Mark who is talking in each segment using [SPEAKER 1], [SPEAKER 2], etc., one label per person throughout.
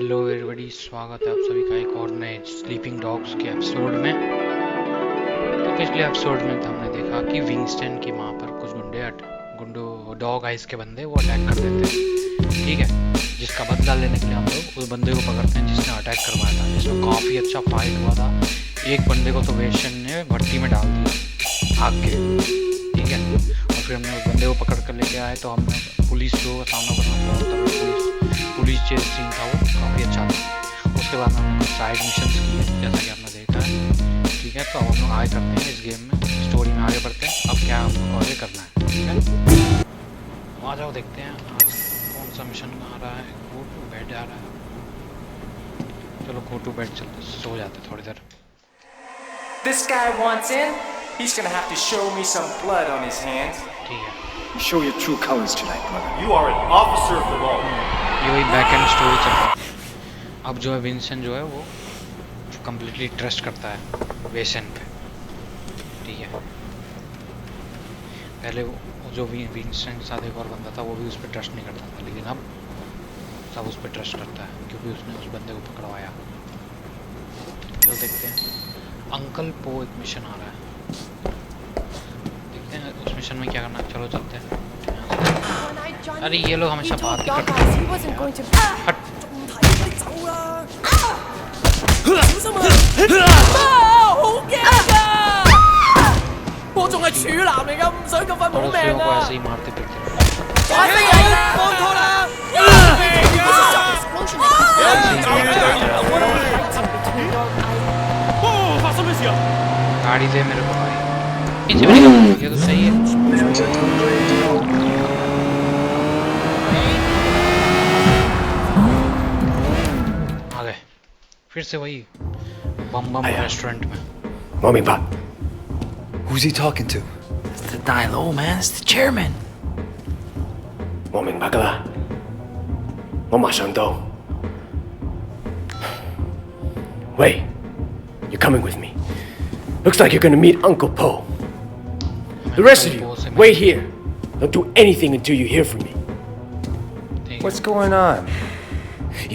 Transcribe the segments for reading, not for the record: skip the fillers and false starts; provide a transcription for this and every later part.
[SPEAKER 1] Hello everybody, स्वागत है आप सभी का एक और नए स्लीपिंग डॉग्स के एपिसोड में। तो पिछले एपिसोड में तो हमने देखा कि विंगस्टन की माँ पर कुछ गुंडो डॉग आइस के बंदे वो अटैक कर देते हैं, ठीक है। जिसका बदला लेने के लिए हम लोग उस बंदे को पकड़ते हैं जिसने अटैक करवाया था, जिसमें काफ़ी अच्छा फाइट हुआ था। एक बंदे को तो वेशन ने भट्टी में डाल दिया आग के, ठीक है। और फिर हमने उस बंदे को पकड़ कर लेके आए, तो हमने पुलिस को सामना करना पड़ा। पुलिस चेस सीन था वो काफ़ी अच्छा था। उसके बाद हमने कुछ साइड मिशंस किए जैसा कि आपने देखा है, ठीक है। तो अब हम लोग आगे करते हैं इस गेम में, स्टोरी में आगे बढ़ते हैं। अब क्या हम लोग को आगे करना है, ठीक है। आ जाओ देखते हैं आज कौन सा मिशन आ रहा है। गो टू बेड आ रहा है, चलो गो टू बेड चलते, सो जाते थोड़ी देर।
[SPEAKER 2] This guy wants in. He's gonna have to show me some blood on his hands.
[SPEAKER 1] ठीक है,
[SPEAKER 3] Show your true colors tonight, brother.
[SPEAKER 4] You are an officer of the law.
[SPEAKER 1] ये वही back and story चल रहा है। अब जो है विंसेंट जो है वो कम्प्लीटली ट्रस्ट करता है वेसन पे, ठीक है। पहले वो जो भी विंसेंट के साथ एक और बंदा था वो भी उस पर ट्रस्ट नहीं करता था, लेकिन अब सब उस पर ट्रस्ट करता है क्योंकि उसने उस बंदे को पकड़वाया। चलो देखते हैं। अंकल पो एक मिशन आ रहा है, देखते हैं उस मिशन में क्या करना है। चलो चलते हैं। अरे ये लोग हमेशा बात ही करते हैं। हट। पड़ोसियों को ऐसे ही मारते पीटते गाड़ी दे मेरे को भाई। पीछे मेरी ये तो सही है। आ गए फिर से वही बम रेस्टोरेंट में।
[SPEAKER 3] Mommy Pop. Who's he talking to?
[SPEAKER 2] It's the Dilo, man. It's the chairman.
[SPEAKER 3] Mommy Bagala. Mama Shando. Wait. You're coming with me. Looks like you're gonna meet Uncle Po. The rest of you, wait here. Don't do anything until you hear from me.
[SPEAKER 2] What's going on?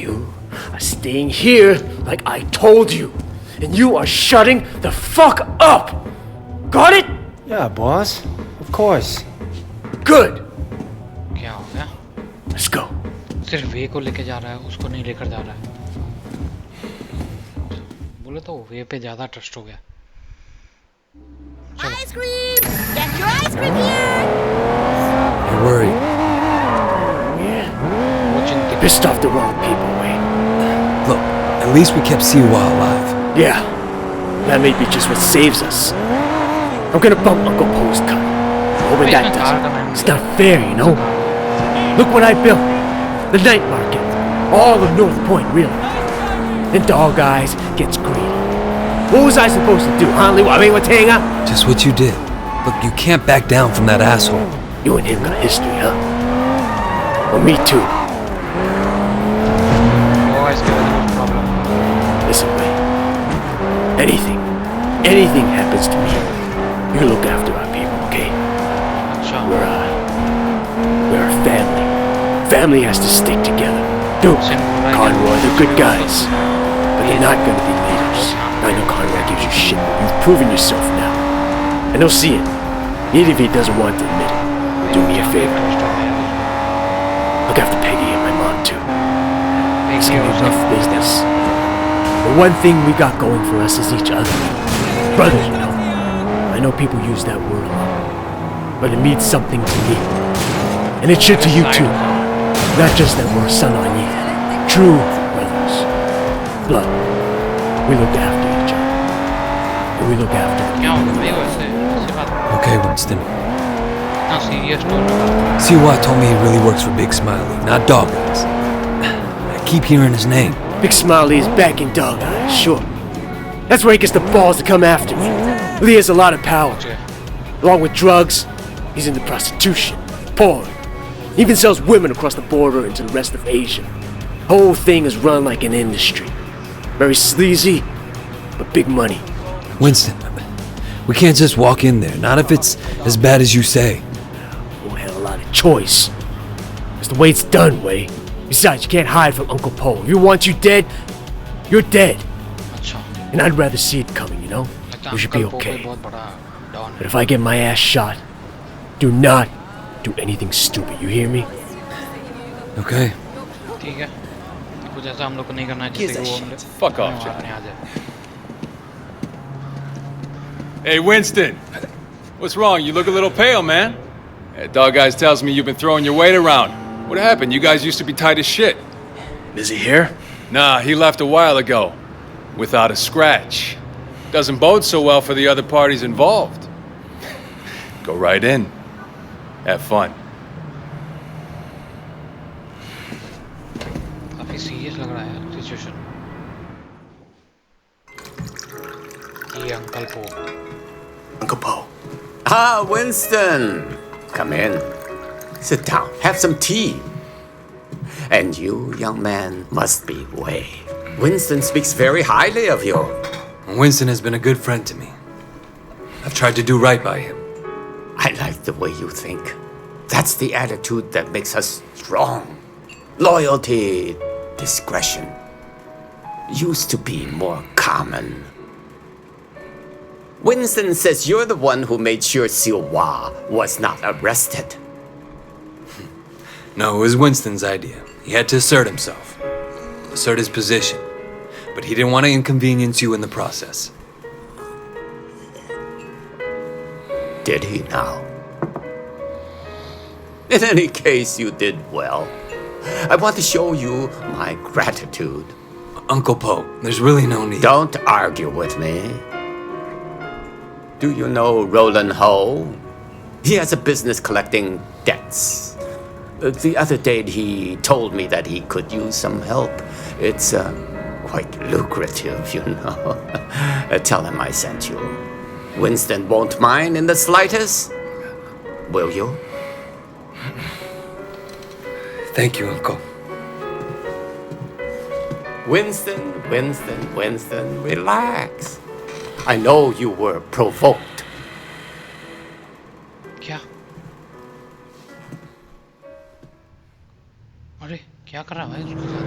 [SPEAKER 3] You are staying here like I told you. And you are shutting the fuck up! Got it?
[SPEAKER 2] Yeah, boss. Of course.
[SPEAKER 3] Good.
[SPEAKER 1] क्या हो गया?
[SPEAKER 3] Let's go.
[SPEAKER 1] सिर्फ वे को लेके जा रहा है, उसको नहीं लेकर जा रहा है। बोले तो वे पे ज्यादा ट्रस्ट हो गया।
[SPEAKER 5] Ice cream! Get your ice cream here!
[SPEAKER 3] You're worried. Yeah.
[SPEAKER 1] वो चिंतित।
[SPEAKER 3] Pissed off the wrong people, Wayne.
[SPEAKER 6] Look, at least we kept Siwa alive.
[SPEAKER 3] Yeah. That may be just what saves us. I'm gonna bump Uncle Po's cut. Hoping that does it. It's not fair, you know? Look what I built. The night market. All of North Point, really. Then Dog Eyes gets greedy. What was I supposed to do, huh, Liwa?
[SPEAKER 6] Just what you did. Look, you can't back down from that asshole.
[SPEAKER 3] You and him got history, huh? Well, me too.
[SPEAKER 1] वो इसके वजह से problem.
[SPEAKER 3] Listen, Wayne. Anything happens to me, you look after our people, okay?
[SPEAKER 1] अच्छा।
[SPEAKER 3] We're a family. Family has to stick together. Duke, Conroy, they're good guys, but they're not gonna be leaders. I know Conroy gives you shit, but you've proven yourself now. And he'll see it, even if he doesn't want to admit it. Do me a favor. Look after Peggy and my mom, too. It's gonna be rough business. The one thing we got going for us is each other. Brothers, you know. I know people use that word a lot, but it means something to me. And it should to you too. Not just that we're son on you. True brothers. Blood. We look after each other. And we look after the
[SPEAKER 1] क्या
[SPEAKER 3] people.
[SPEAKER 1] हो गया वैसे? ऐसी बात
[SPEAKER 6] Okay, Winston.
[SPEAKER 1] इतना serious tone में बात कर।
[SPEAKER 6] Siwa told me he really works for Big Smiley, not Dog Eyes. I keep hearing his name.
[SPEAKER 3] Big Smiley is back in Dog Eyes, sure. That's where he gets the balls to come after me. Lee has a lot of power.
[SPEAKER 1] Okay.
[SPEAKER 3] Along with drugs, he's into prostitution, porn. He even sells women across the border into the rest of Asia. Whole thing is run like an industry. Very sleazy, but big money.
[SPEAKER 6] Winston, we can't just walk in there, not if it's as bad as you say.
[SPEAKER 3] We won't have a lot of choice. That's the way it's done, Way. Besides, you can't hide from Uncle Po. If he wants you dead, you're dead.
[SPEAKER 1] अच्छा,
[SPEAKER 3] And I'd rather see it coming, you know?
[SPEAKER 1] लगता है
[SPEAKER 3] We should be
[SPEAKER 1] uncle पो कोई
[SPEAKER 3] okay.
[SPEAKER 1] बहुत बड़ा don
[SPEAKER 3] But
[SPEAKER 1] है.
[SPEAKER 3] if I get my ass shot, do not do anything stupid. You hear me?
[SPEAKER 6] Okay.
[SPEAKER 1] ठीक है. कुछ ऐसा हम लोग को नहीं करना है जिससे कि वो हमले
[SPEAKER 7] Fuck off,
[SPEAKER 1] हमें
[SPEAKER 7] Jack.
[SPEAKER 1] मारने आ जाए.
[SPEAKER 7] Hey, Winston. What's wrong? You look a little pale, man. That dog guys tells me you've been throwing your weight around. What happened? You guys used to be tight as shit.
[SPEAKER 3] Is he here?
[SPEAKER 7] Nah, he left a while ago. Without a scratch. Doesn't bode so well for the other parties involved. Go right in. Have fun.
[SPEAKER 1] काफी serious लग रहा है यार situation. ये uncle पो.
[SPEAKER 8] Uncle Po. Ah, Winston. Come in. Sit down. Have some tea. And you, young man, must be Wei. Winston speaks very highly of you.
[SPEAKER 6] Winston has been a good friend to me. I've tried to do right by him.
[SPEAKER 8] I like the way you think. That's the attitude that makes us strong. Loyalty, discretion. Used to be more common. Winston says you're the one who made sure Siwa was not arrested.
[SPEAKER 6] No, it was Winston's idea. He had to assert himself. Assert his position. But he didn't want to inconvenience you in the process.
[SPEAKER 8] Did he now? In any case, you did well. I want to show you my gratitude.
[SPEAKER 6] Uncle Po, there's really no need.
[SPEAKER 8] Don't argue with me. Do you know Roland Ho? He has a business collecting debts. The other day he told me that he could use some help. It's quite lucrative, you know. Tell him I sent you. Winston won't mind in the slightest. Will you?
[SPEAKER 6] Thank you, Uncle.
[SPEAKER 8] Winston, relax. I know you were provoked.
[SPEAKER 1] क्या? अरे क्या कर रहा है भाई उसके साथ?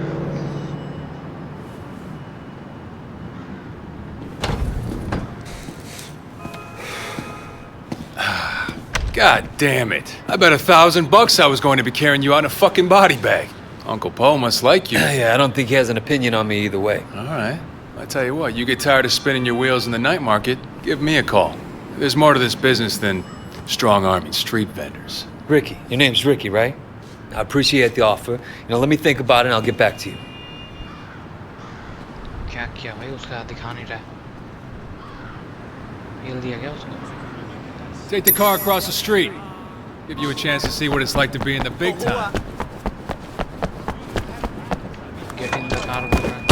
[SPEAKER 7] God damn it. I bet $1,000 I was going to be carrying you out in a fucking body bag. Uncle Po must like you.
[SPEAKER 6] Yeah, I don't think he has an opinion on me either way.
[SPEAKER 7] All right. I tell you what, you get tired of spinning your wheels in the night market, give me a call. There's more to this business than strong-arming street vendors.
[SPEAKER 6] Ricky. Your name's Ricky, right? I appreciate the offer. Let me think about it and I'll get back to you.
[SPEAKER 1] क्या किया भाई उसके साथ दिखा नहीं रहा है. हिल दिया क्या उसको?
[SPEAKER 7] Take the car across the street. Give you a chance to see what it's like to be in the big time.
[SPEAKER 1] Get in the car बोल रहा है.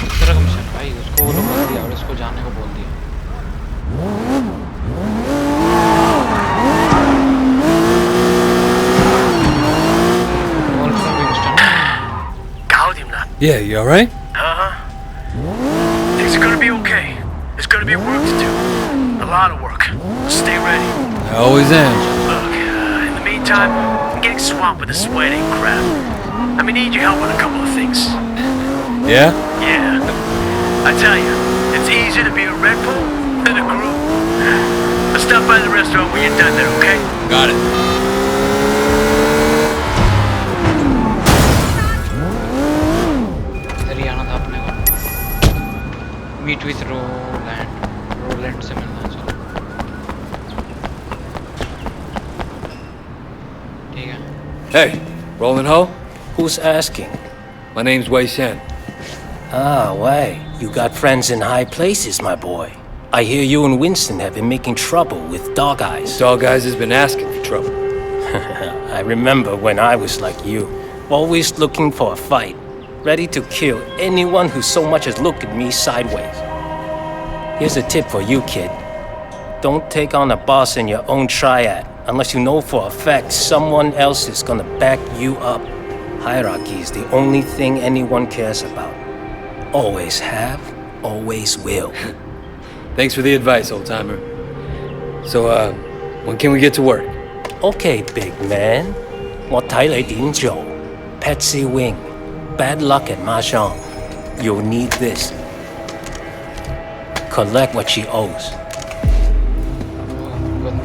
[SPEAKER 1] इस तरह का मिशन भाई उसको वो लोग बोल दिया और इसको जाने को बोल दिया.
[SPEAKER 6] Yeah, you alright?
[SPEAKER 3] Things are gonna be okay. There's gonna be work to do. A lot of work. Stay ready.
[SPEAKER 6] I always am.
[SPEAKER 3] Look, in the meantime, I'm getting swamped with the sweating crap. I'm gonna need your help on a couple of things.
[SPEAKER 6] Yeah?
[SPEAKER 3] Yeah. I tell you, it's easier to be a Red Bull than a group. Let's stop by the restaurant when you're done there, okay?
[SPEAKER 7] Got it.
[SPEAKER 1] Meet with Roland से मिलना चलो. ठीक है.
[SPEAKER 6] Hey, Roland Ho?
[SPEAKER 9] Who's asking?
[SPEAKER 6] My name's Wei Shen.
[SPEAKER 9] Ah, Wei. You got friends in high places, my boy. I hear you and Winston have been making trouble with Dog Eyes.
[SPEAKER 6] Dog Eyes has been asking for trouble.
[SPEAKER 9] I remember when I was like you, always looking for a fight. Ready to kill anyone who so much as looked at me sideways. Here's a tip for you, kid. Don't take on a boss in your own triad unless you know for a fact someone else is gonna back you up. Hierarchy is the only thing anyone cares about. Always have, always will.
[SPEAKER 6] Thanks for the advice, old-timer. So, when can we get to work?
[SPEAKER 9] Okay, big man. 我睇你點做 Patsy Wing. Bad luck at Mahjong. You'll need this. Collect what she owes.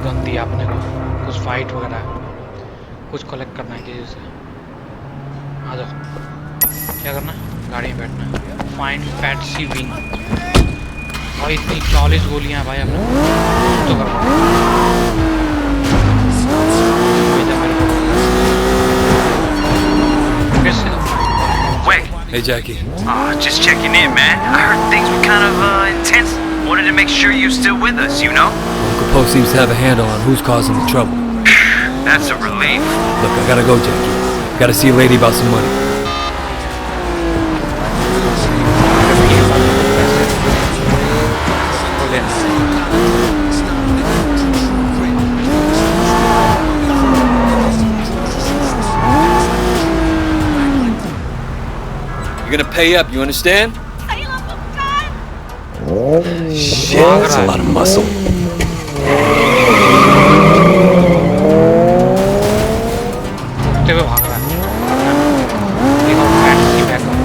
[SPEAKER 1] गन दी आपने को कुछ fight वगैरह कुछ collect करना है किसी से आ जाओ क्या करना गाड़ी में बैठना फाइंड पैट्सी विंग और इतनी 40 गोलियां भाई अपने तो कर
[SPEAKER 6] Wait. Hey, Jackie.
[SPEAKER 10] Just checking in, man. I heard things were kind of intense. Wanted to make sure you're still with us, you know?
[SPEAKER 6] Uncle Poe seems to have a handle on who's causing the trouble.
[SPEAKER 10] That's a relief.
[SPEAKER 6] Look, I gotta go, Jackie. Gotta see a lady about some money. You're gonna pay up, you understand? Shit, that's a lot of muscle.
[SPEAKER 1] उठते हुए भाग रहा है देखो Patsy backup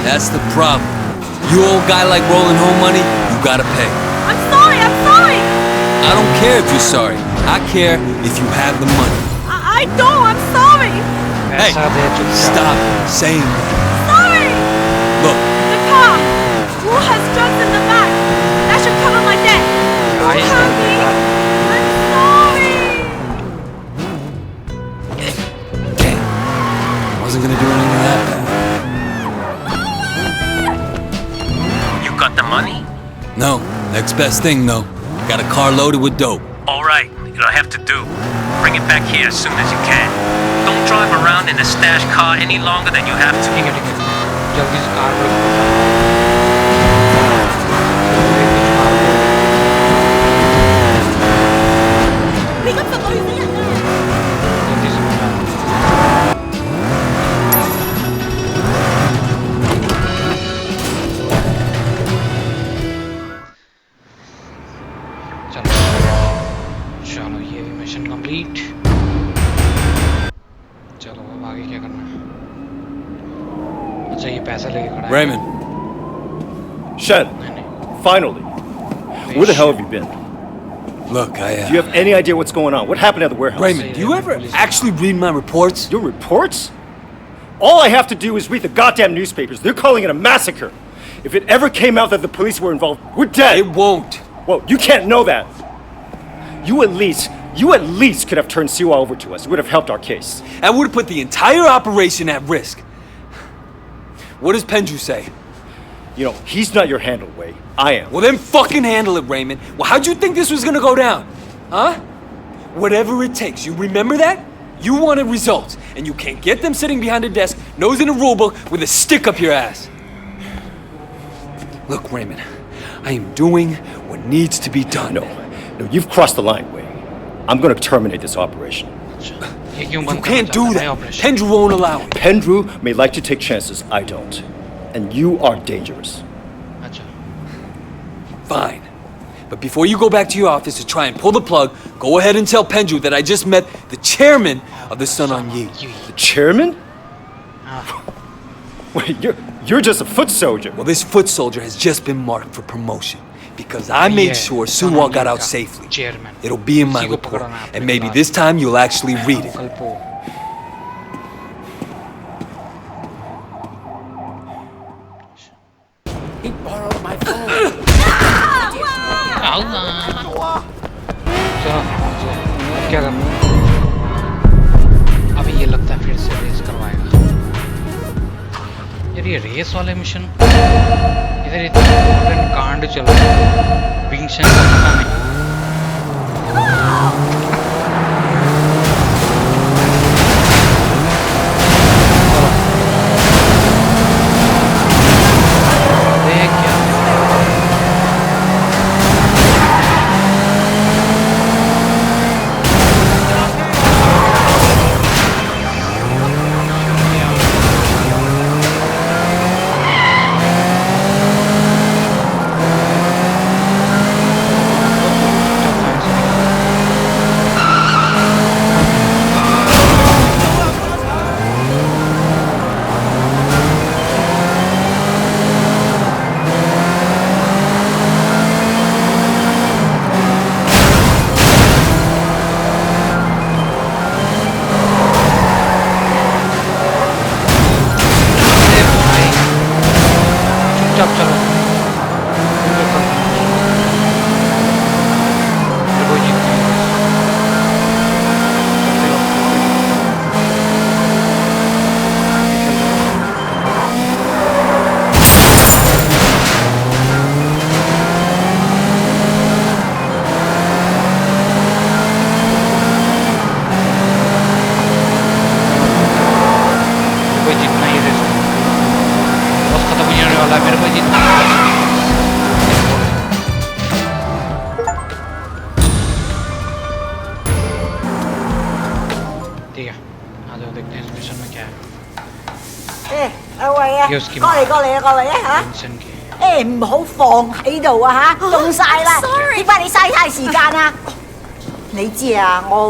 [SPEAKER 6] That's the problem. You old guy like rolling home money, you gotta pay.
[SPEAKER 5] I'm sorry, I'm sorry.
[SPEAKER 6] I don't care if you're sorry. I care if you have the money.
[SPEAKER 5] I don't, I'm sorry.
[SPEAKER 6] Hey, stop saying that.
[SPEAKER 5] Sorry.
[SPEAKER 6] Look.
[SPEAKER 5] The car. Who has drugs in the back? That should cover my debt. Don't hurt me. I'm sorry.
[SPEAKER 6] Okay. I wasn't gonna do anything that bad.
[SPEAKER 9] Got the money?
[SPEAKER 6] No. Next best thing, though. Got a car loaded with dope.
[SPEAKER 9] All right. You'll have to do. Bring it back here as soon as you can. Don't drive around in a stash car any longer than you have to.
[SPEAKER 1] ठीक है जल्दी से car पर जल्दी से चलो ये भी मिशन कंप्लीट चलो अब आगे क्या करना है अच्छा ये पैसा लेके खड़ा है
[SPEAKER 6] Raymond,
[SPEAKER 4] Shen, finally. Where the hell have you been?
[SPEAKER 7] Look,
[SPEAKER 4] Do you have any idea what's going on? What happened at the warehouse?
[SPEAKER 7] Raymond, do you ever actually read my reports?
[SPEAKER 4] Your reports? All I have to do is read the goddamn newspapers. They're calling it a massacre. If it ever came out that the police were involved, we're dead.
[SPEAKER 7] It won't.
[SPEAKER 4] Well, you can't know that. You at least could have turned Siwa over to us. It would have helped our case.
[SPEAKER 7] That would have put the entire operation at risk. What does Penju say?
[SPEAKER 4] You know, he's not your handle, Wei. I am.
[SPEAKER 7] Well, then fucking handle it, Raymond. Well, how'd you think this was gonna go down? Huh? Whatever it takes, you remember that? You wanted results, and you can't get them sitting behind a desk, nose in a rulebook, with a stick up your ass. Look, Raymond, I am doing what needs to be done.
[SPEAKER 4] No, you've crossed the line, Wei. I'm gonna terminate this operation.
[SPEAKER 7] You can't do that. Pendrew won't allow it.
[SPEAKER 4] Pendrew may like to take chances, I don't. And you are dangerous.
[SPEAKER 7] Fine. But before you go back to your office to try and pull the plug, go ahead and tell Pendrew that I just met the chairman of the Sun On Yi.
[SPEAKER 4] The chairman? Wait, you're just a foot soldier.
[SPEAKER 7] Well, this foot soldier has just been marked for promotion because I made sure Suwa got out safely. It'll be in my report, and maybe this time you'll actually read it.
[SPEAKER 9] He borrowed my phone.
[SPEAKER 1] चलो अब क्या करना? अभी ये लगता है फिर से रेस करवाएगा। यार ये रेस वाले मिशन इधर इतना इम्पोर्टेंट कांड चल रहा है, विंसेंट का पता नहीं।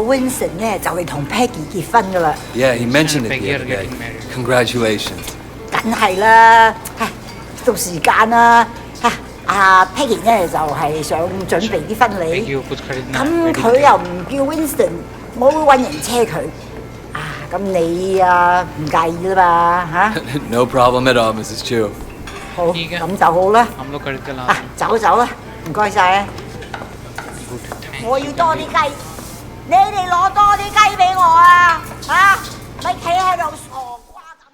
[SPEAKER 11] Vincent 咧就嚟同 Peggy 結婚噶啦。
[SPEAKER 6] Yeah, he mentioned it the other day. Congratulations.
[SPEAKER 11] 梗係啦，到時間啦。阿 Peggy 咧就係想準備啲婚禮，咁佢又唔叫 Vincent， 我會揾人車佢。咁你唔介意啦嘛嚇
[SPEAKER 6] No problem at all, Mrs. Chu.
[SPEAKER 11] 好，咁就好啦。走啦，唔該晒啊！我要多啲雞。你哋攞多啲雞俾我啊！咪企喺度傻瓜咁。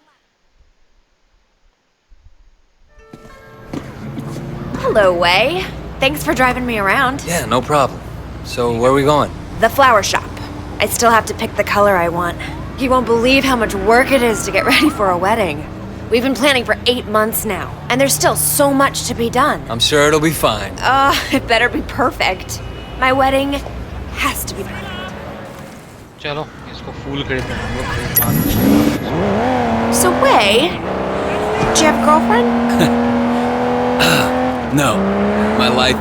[SPEAKER 12] Hello, Wei. Thanks for driving me around.
[SPEAKER 6] Yeah, no problem. So, where are we going?
[SPEAKER 12] The flower shop. I still have to pick the color I want. You won't believe how much work it is to get ready for a wedding. We've been planning for 8 months now, and there's still so much to be done.
[SPEAKER 6] I'm sure it'll be fine.
[SPEAKER 12] It better be perfect. My wedding has to be perfect.
[SPEAKER 1] चलो इसको फूल खरीदते हैं हम लोग।
[SPEAKER 12] So Wei, do you have a girlfriend?
[SPEAKER 6] No, my life,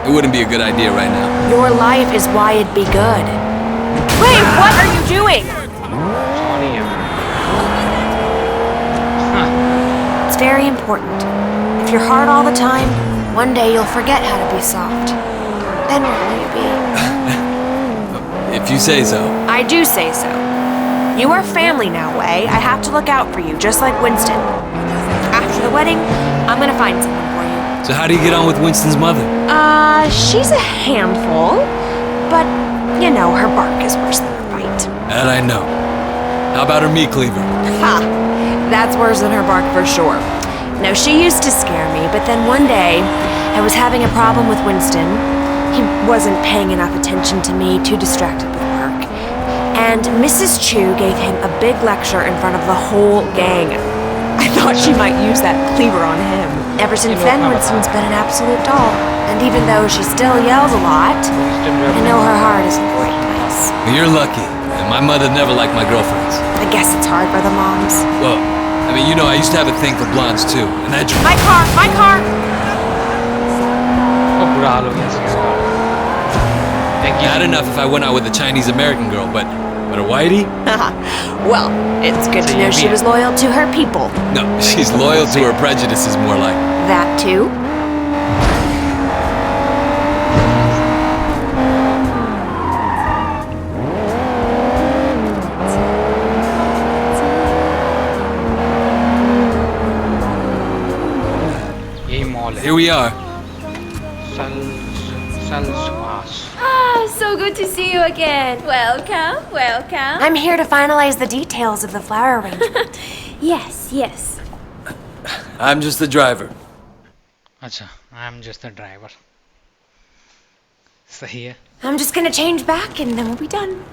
[SPEAKER 6] it wouldn't be a good idea right now.
[SPEAKER 12] Your life is why it'd be good. Wei, what are you doing? It's very important. If you're hard all the time, one day you'll forget how to be soft. Then where will you be?
[SPEAKER 6] If you say so.
[SPEAKER 12] I do say so. You are family now, Wei. I have to look out for you, just like Winston. After the wedding, I'm gonna find someone for you.
[SPEAKER 6] So how do you get on with Winston's mother?
[SPEAKER 12] She's a handful, but, you know, her bark is worse than her bite.
[SPEAKER 6] That I know. How about her meat cleaver?
[SPEAKER 12] Ha! That's worse than her bark for sure. No, she used to scare me, but then one day, I was having a problem with Winston. He wasn't paying enough attention to me, too distracted with work. And Mrs. Chu gave him a big lecture in front of the whole gang. I thought she might use that cleaver on him. Ever since then, Winston's been an absolute doll. And even though she still yells a lot, I know her heart is a great place.
[SPEAKER 6] Well, you're lucky. And my mother never liked my girlfriends.
[SPEAKER 12] I guess it's hard for the moms.
[SPEAKER 6] Well, I mean, you know, I used to have a thing for blondes too. And that
[SPEAKER 12] My car! My car!
[SPEAKER 6] Not enough if I went out with a Chinese American girl, but a whitey?
[SPEAKER 12] Well, it's good to know she was loyal to her people.
[SPEAKER 6] No, she's loyal to her prejudices, more like.
[SPEAKER 12] That too?
[SPEAKER 6] Here we are.
[SPEAKER 5] So good to see you again. Welcome, welcome.
[SPEAKER 12] I'm here to finalize the details of the flower arrangement.
[SPEAKER 5] Yes.
[SPEAKER 6] I'm just the driver.
[SPEAKER 1] अच्छा, I'm just the driver. सही है.
[SPEAKER 12] I'm just gonna change back and then we'll be done.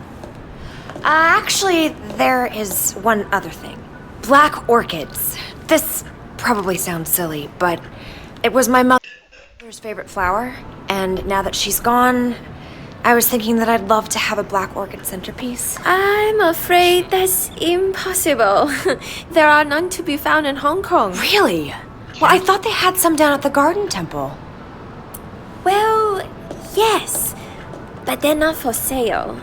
[SPEAKER 12] Actually, there is one other thing. Black orchids. This probably sounds silly, but it was my mother's favorite flower, and now that she's gone, I was thinking that I'd love to have a black orchid centerpiece.
[SPEAKER 5] I'm afraid that's impossible. There are none to be found in Hong Kong.
[SPEAKER 12] Really? Well, I thought they had some down at the Garden Temple.
[SPEAKER 5] Well, yes, but they're not for sale.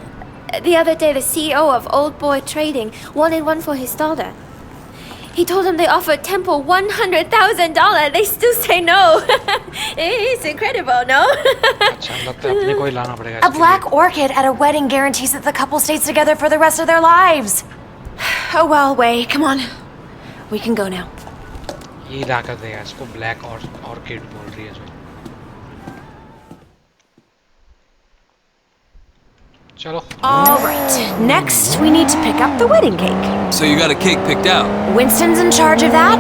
[SPEAKER 5] The other day, the CEO of Old Boy Trading wanted one for his daughter. He told them they offered Temple $100,000. They still say no. It's incredible, no?
[SPEAKER 12] A black orchid at a wedding guarantees that the couple stays together for the rest of their lives. Oh well, Wei, come on. We can go now.
[SPEAKER 1] ये ला कर देगा इसको black orchid बोल रही है जो. चलो.
[SPEAKER 12] All right. Next, we need to pick up the wedding cake.
[SPEAKER 6] So you got a cake picked out?
[SPEAKER 12] Winston's in charge of that.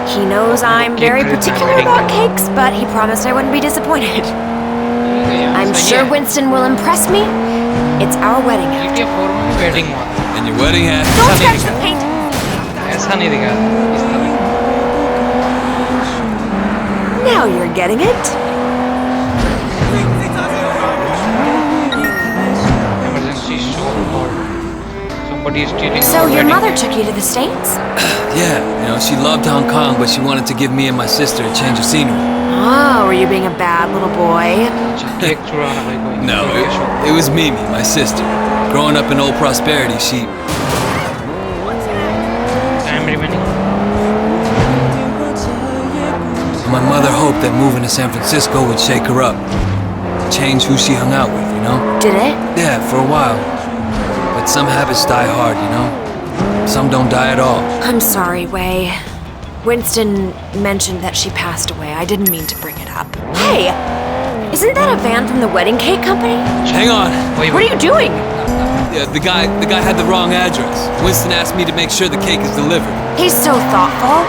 [SPEAKER 12] He knows I'm very particular about cakes, but he promised I wouldn't be disappointed. I'm sure Winston will impress me. It's our wedding hat.
[SPEAKER 6] And your wedding hat?
[SPEAKER 12] Don't scratch the paint.
[SPEAKER 1] ऐसा नहीं दिखा. इस तरह.
[SPEAKER 12] Now you're getting it. So your mother took you to the States?
[SPEAKER 6] Yeah, you know, she loved Hong Kong, but she wanted to give me and my sister a change of scenery.
[SPEAKER 12] Oh, were you being a bad little boy?
[SPEAKER 6] No, it was Mimi, my sister. Growing up in Old Prosperity, she... My mother hoped that moving to San Francisco would shake her up. Change who she hung out with, you know?
[SPEAKER 12] Did it?
[SPEAKER 6] Yeah, for a while. But some habits die hard, you know? Some don't die at all.
[SPEAKER 12] I'm sorry, Wei. Winston mentioned that she passed away. I didn't mean to bring it up. Hey! Isn't that a van from the wedding cake company?
[SPEAKER 6] Hang on.
[SPEAKER 12] What are you doing?
[SPEAKER 6] Yeah, the guy had the wrong address. Winston asked me to make sure the cake is delivered.
[SPEAKER 12] He's so thoughtful.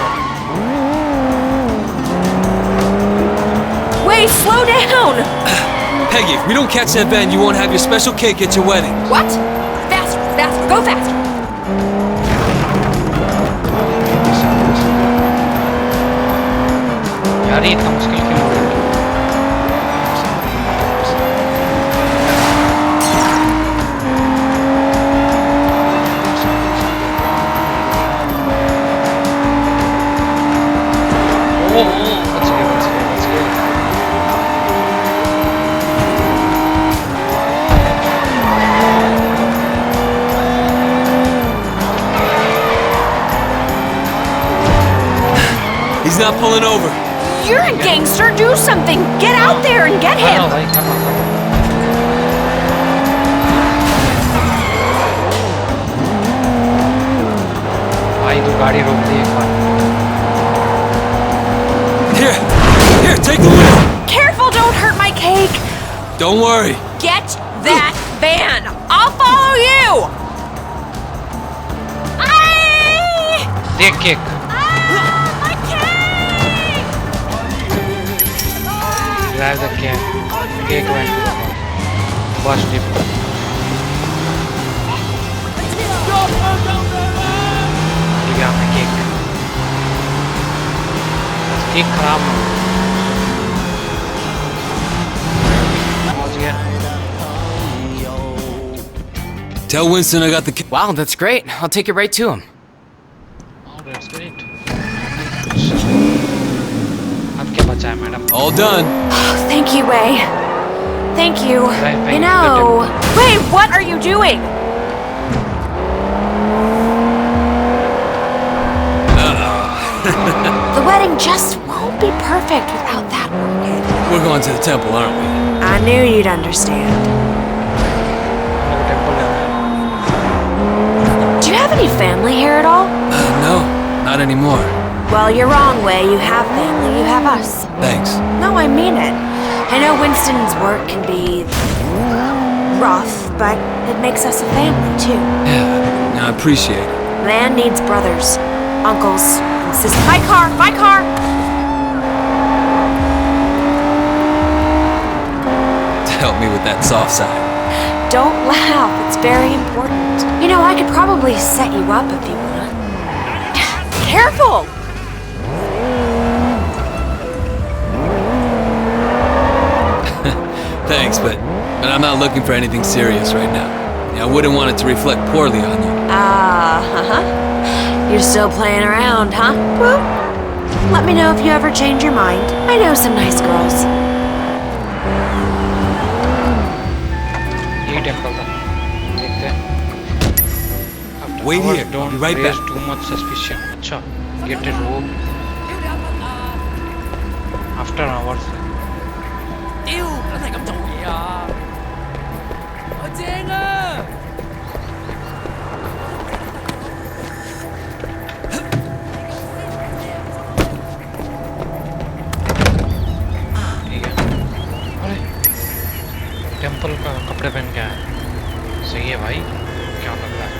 [SPEAKER 12] Wei, slow down!
[SPEAKER 6] Peggy, if we don't catch that van, you won't have your special cake at your wedding.
[SPEAKER 12] What? Faster, faster, go faster!
[SPEAKER 1] यार ये इतना मुश्किल क्यों हो रहा है?
[SPEAKER 6] He's not pulling over.
[SPEAKER 12] You're a gangster. Do something. Get out there and get him.
[SPEAKER 1] भाई कर रहा हूँ। भाई तू गाड़ी रोक दे एक बार।
[SPEAKER 7] Here, take the wheel.
[SPEAKER 12] Careful, don't hurt my cake.
[SPEAKER 7] Don't worry.
[SPEAKER 12] Get that van. I'll follow you.
[SPEAKER 1] देख cake.
[SPEAKER 12] My cake.
[SPEAKER 1] Drive the cake. Cake went to the bus depot. गया मैं केक। केक खराब हो गया।
[SPEAKER 7] Tell Winston I got the cake.
[SPEAKER 10] Wow, that's great. I'll take it right to him.
[SPEAKER 1] Oh, that's great. अब क्या बचा है madam?
[SPEAKER 7] All done.
[SPEAKER 12] Thank you, Wei. Thank you.
[SPEAKER 1] Right,
[SPEAKER 12] You know... Wait, what are you doing? The wedding just won't be perfect without that orchid.
[SPEAKER 7] We're going to the temple, aren't we?
[SPEAKER 12] I knew you'd understand. Do you have any family here at all?
[SPEAKER 7] No, not anymore.
[SPEAKER 12] Well, you're wrong, Wei. You have family. You have us.
[SPEAKER 7] Thanks.
[SPEAKER 12] No, I mean it. I know Winston's work can be rough, but it makes us a family, too.
[SPEAKER 7] Yeah, I appreciate it.
[SPEAKER 12] Man needs brothers, uncles, and sisters. My car! My car!
[SPEAKER 7] Help me with that soft side.
[SPEAKER 12] Don't laugh. It's very important. You know, I could probably set you up if you want. Careful!
[SPEAKER 7] Thanks, but I'm not looking for anything serious right now. Yeah, I wouldn't want it to reflect poorly on you.
[SPEAKER 12] Uh-huh. You're still playing around, huh? Well, let me know if you ever change your mind. I know some nice girls.
[SPEAKER 1] ये temple था। देखते हैं।
[SPEAKER 7] Wait here.
[SPEAKER 1] Don't
[SPEAKER 7] I'll be right
[SPEAKER 1] raise
[SPEAKER 7] back.
[SPEAKER 1] too much suspicion. अच्छा, get a robe. After hours. Temple का कपड़े पहन के आया। सही है भाई। क्या लग रहा है?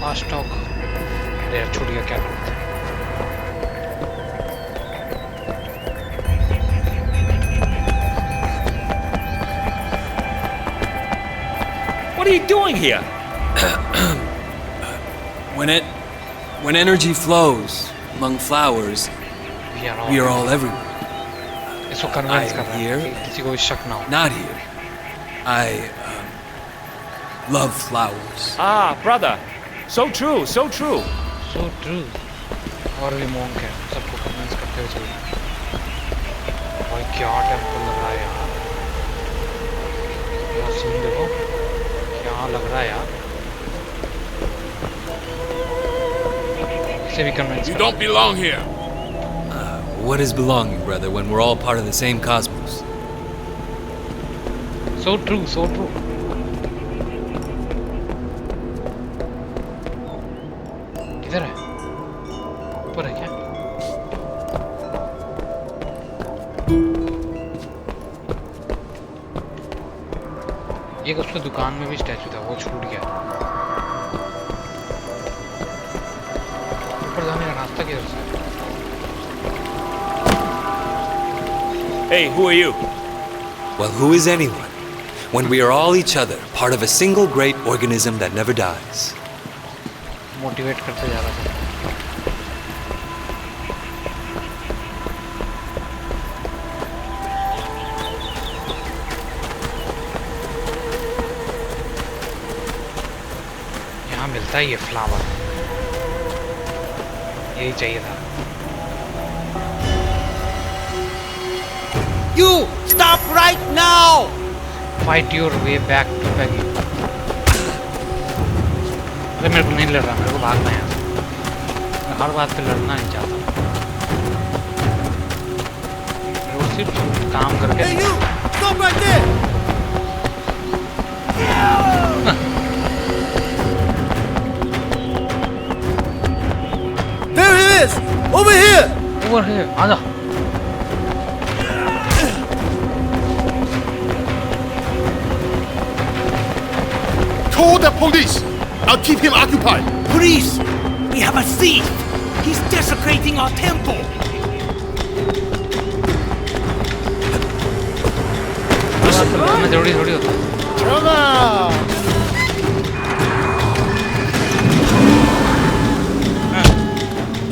[SPEAKER 1] Fast talk. अरे यार छूट गया क्या करते हैं?
[SPEAKER 13] What are you doing here?
[SPEAKER 7] When energy flows among flowers, we are all everywhere.
[SPEAKER 1] इसको कन्विंस कर रहा है
[SPEAKER 7] here,
[SPEAKER 1] कि किसी को शक ना हो।
[SPEAKER 7] not here. I love flowers.
[SPEAKER 13] Ah, brother. So true, so true.
[SPEAKER 1] So true. और भी मोंक है, सबको कन्विंस करते हुए चल रहे हैं। भाई क्या टेंपल लग रहा है यार। यार सीन देखो, क्या लग रहा है यार। इसे भी convince.
[SPEAKER 14] You don't belong here.
[SPEAKER 7] What is belonging, brother, when we're all part of the same cosmos?
[SPEAKER 1] So true, so true. किधर है? ऊपर है क्या? एक उसके दुकान में भी स्टैचू था, वो छूट गया। ऊपर जाने का रास्ता किधर से?
[SPEAKER 13] Hey, who are you?
[SPEAKER 6] Well, who is anyone when we are all each other, part of a single great organism that never dies?
[SPEAKER 1] Motivate करते जा रहा था। यहाँ मिलता है ये फ्लावर, यही चाहिए था।
[SPEAKER 15] You stop right now!
[SPEAKER 1] Fight your way back to Peggy. अरे मेरे को नहीं लड़ रहा, मेरे को भागना है यहाँ से। मैं हर बात पे लड़ना नहीं चाहता। सिर्फ काम करके
[SPEAKER 15] Hey, you! Stop right there! There he is! Over here!
[SPEAKER 1] Over here, आजा।
[SPEAKER 14] Call the police! I'll keep him occupied!
[SPEAKER 15] Police! We have a thief! He's desecrating our temple!
[SPEAKER 1] मैं थोड़ी थोड़ी होता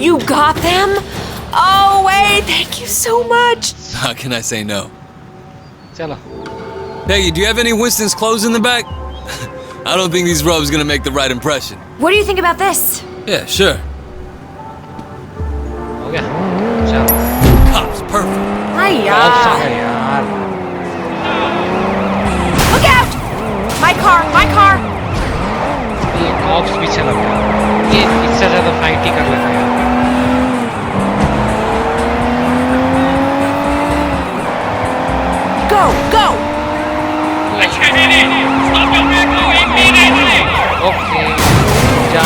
[SPEAKER 12] You got them? Oh, wait, thank you so much.
[SPEAKER 6] How can I say no?
[SPEAKER 1] चलो।
[SPEAKER 6] Peggy, do you have any Winston's clothes in the back? I don't think these robes gonna make the right impression.
[SPEAKER 12] What do you think about this?
[SPEAKER 6] Yeah, sure.
[SPEAKER 1] हो गया। चलो।
[SPEAKER 6] Cops, perfect.
[SPEAKER 12] Hiya.
[SPEAKER 1] Cops आ गए यार।
[SPEAKER 12] Look out! My car, my car!
[SPEAKER 1] ये cops पीछे लग गया। ये इससे ज़्यादा फाइट ही कर लेता है यार।
[SPEAKER 12] Go, go!
[SPEAKER 1] ओके। जा।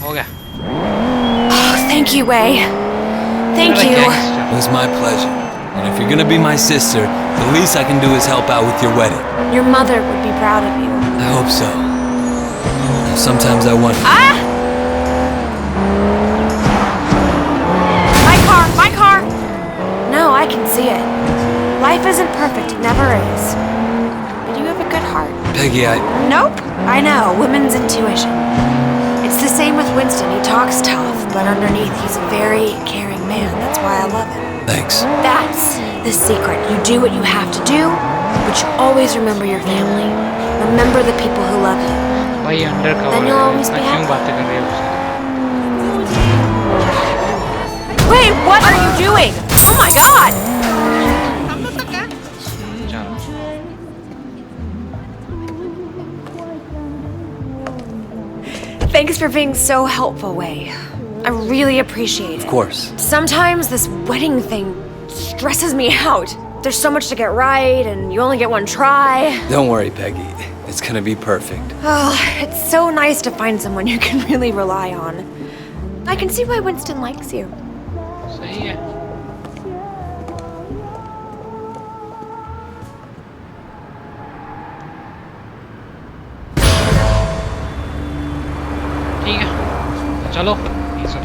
[SPEAKER 1] हो गया।
[SPEAKER 12] Thank you, Wei. Thank you.
[SPEAKER 6] It was my pleasure. And if you're gonna be my sister, the least I can do is help out with your wedding.
[SPEAKER 12] Your mother would be proud of you.
[SPEAKER 6] I hope so. Sometimes I wonder.
[SPEAKER 12] Ah! My car, my car! No, I can see it. Life isn't perfect, it never is. But you have a good heart.
[SPEAKER 6] Peggy,
[SPEAKER 12] Nope, I know, women's intuition. It's the same with Winston. He talks tough, but underneath he's a very caring man. That's why I love him.
[SPEAKER 6] Thanks.
[SPEAKER 12] That's the secret. You do what you have to do, but you always remember your family. Remember the people who love you.
[SPEAKER 1] भाई undercover
[SPEAKER 12] Then you'll always be
[SPEAKER 1] क्यों
[SPEAKER 12] happy.
[SPEAKER 1] बातें कर रही है उससे?
[SPEAKER 12] Wait, what are you doing? Oh my god! Thanks for being so helpful, Wei. I really appreciate it.
[SPEAKER 6] Of course.
[SPEAKER 12] Sometimes this wedding thing stresses me out. There's so much to get right, and you only get one try.
[SPEAKER 6] Don't worry, Peggy. It's gonna be perfect.
[SPEAKER 12] Oh, it's so nice to find someone you can really rely on. I can see why Winston likes you.
[SPEAKER 1] सही है। ठीक है। चलो ये सब